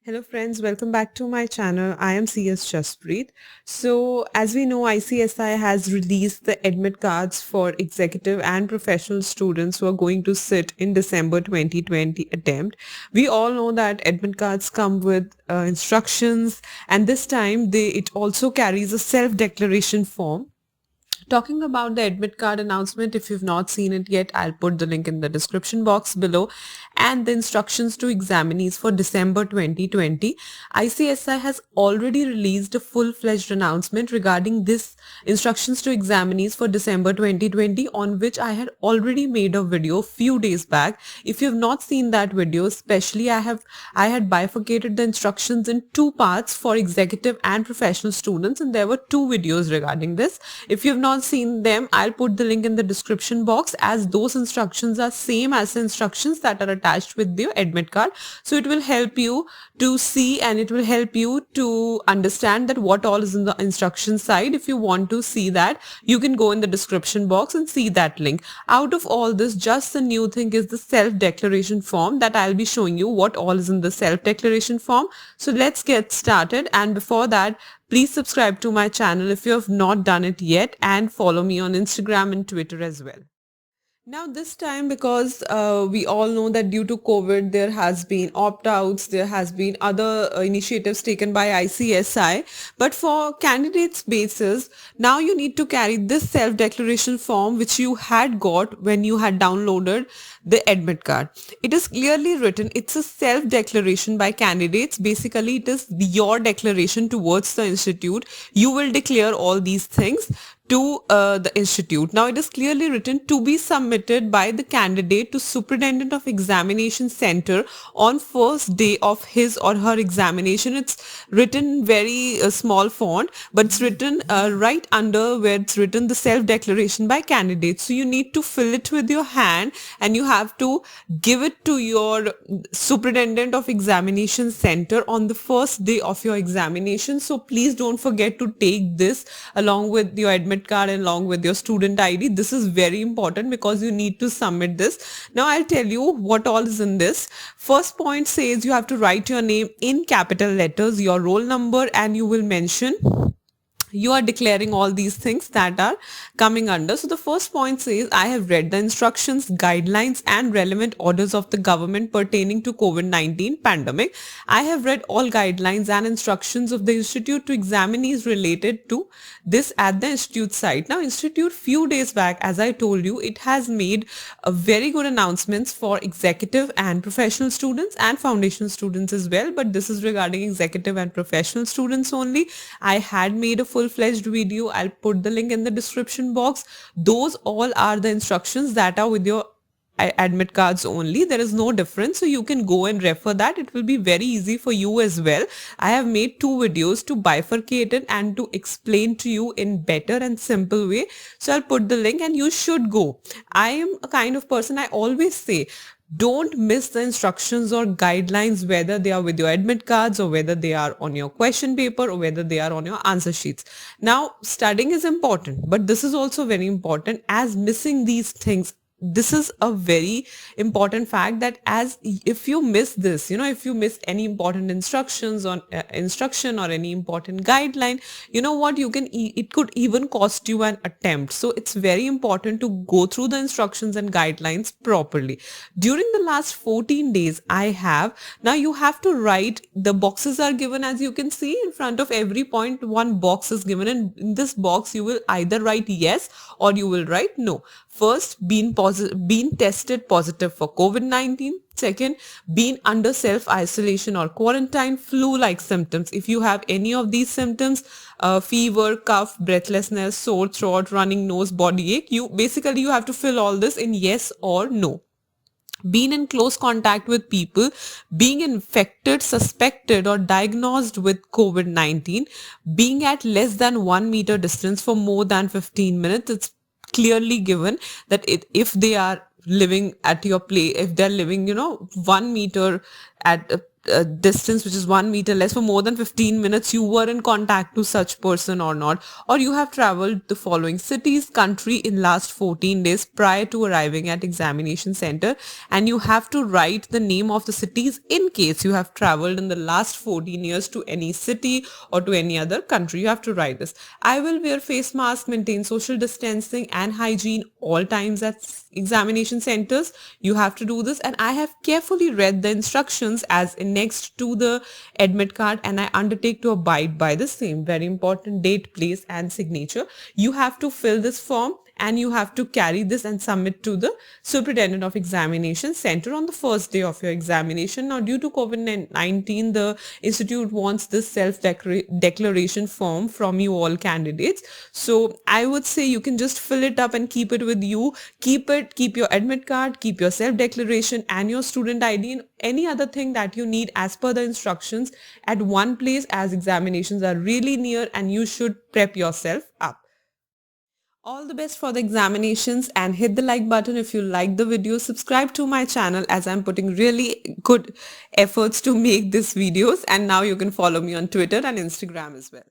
Hello friends, welcome back to my channel. I am CS Jaspreet. So as we know, ICSI has released the admit cards for executive and professional students who are going to sit in December 2020 attempt. We all know that admit cards come with instructions, and this time it also carries a self-declaration form. Talking about the admit card announcement, if you've not seen it yet, I'll put the link in the description box below, and the instructions to examinees for December 2020. ICSI has already released a full-fledged announcement regarding this instructions to examinees for December 2020, on which I had already made a video few days back. If you've not seen that video, especially I had bifurcated the instructions in two parts for executive and professional students, and there were two videos regarding this. If you've not seen them, I'll put the link in the description box, as those instructions are same as the instructions that are attached with your admit card. So it will help you to see, and it will help you to understand that what all is in the instruction side. If you want to see that, you can go in the description box and see that link. Out of all this, just the new thing is the self-declaration form, that I'll be showing you what all is in the self-declaration form. So let's get started, and before that, please subscribe to my channel if you have not done it yet, and follow me on Instagram and Twitter as well. Now this time, because we all know that due to COVID, there has been opt-outs, there has been other initiatives taken by ICSI. But for candidates basis, now you need to carry this self-declaration form which you had got when you had downloaded the admit card. It is clearly written, it's a self-declaration by candidates. Basically, it is your declaration towards the institute. You will declare all these things to the institute. Now it is clearly written to be submitted by the candidate to Superintendent of Examination Center on first day of his or her examination. It's written in very small font, but it's written right under where it's written the self-declaration by candidate. So you need to fill it with your hand, and you have to give it to your Superintendent of Examination Center on the first day of your examination. So please don't forget to take this along with your admit card and along with your student ID. This is very important because you need to submit this. Now I'll tell you what all is in this. First point says you have to write your name in capital letters, your roll number, and you will mention you are declaring all these things that are coming under. So the first point says, I have read the instructions, guidelines and relevant orders of the government pertaining to COVID-19 pandemic. I have read all guidelines and instructions of the institute to examinees related to this at the institute site. Now institute few days back, as I told you, it has made a very good announcements for executive and professional students and foundation students as well. But this is regarding executive and professional students only. I had made a full-fledged video. I'll put the link in the description box. Those all are the instructions that are with your admit cards only. There is no difference, so you can go and refer that. It will be very easy for you as well. I have made two videos to bifurcate it and to explain to you in better and simple way. So I'll put the link and you should go. I am a kind of person, I always say, don't miss the instructions or guidelines, whether they are with your admit cards or whether they are on your question paper or whether they are on your answer sheets. Now, studying is important, but this is also very important, as missing these things, this is a very important fact, that as if you miss this, if you miss any important instructions on instruction or any important guideline, you know what, it could even cost you an attempt. So it's very important to go through the instructions and guidelines properly. During the last 14 days, now you have to write, the boxes are given, as you can see in front of every point, one box is given, and in this box you will either write yes or you will write no. First, been tested positive for COVID-19. Second, being under self-isolation or quarantine, flu-like symptoms. If you have any of these symptoms, fever, cough, breathlessness, sore throat, running nose, body ache, you have to fill all this in yes or no. Being in close contact with people being infected, suspected or diagnosed with COVID-19, being at less than 1 meter distance for more than 15 minutes. It's clearly given that if they are living at your place, if they're living 1 meter at distance which is 1 meter less for more than 15 minutes, you were in contact to such person or not, or you have traveled the following cities, country in last 14 days prior to arriving at examination center, and you have to write the name of the cities in case you have traveled in the last 14 years to any city or to any other country. You have to write this. I will wear face mask, maintain social distancing and hygiene all times at examination centers. You have to do this, and I have carefully read the instructions as next to the admit card, and I undertake to abide by the same. Very important: date, place and signature. You have to fill this form and you have to carry this and submit to the superintendent of examination center on the first day of your examination. Now, due to COVID-19, the institute wants this self declaration form from you all candidates. So I would say you can just fill it up and keep it with you. Keep your admit card, keep your self declaration and your student ID and any other thing that you need as per the instructions at one place, as examinations are really near and you should prep yourself up. All the best for the examinations, and hit the like button if you like the video. Subscribe to my channel as I'm putting really good efforts to make these videos, and now you can follow me on Twitter and Instagram as well.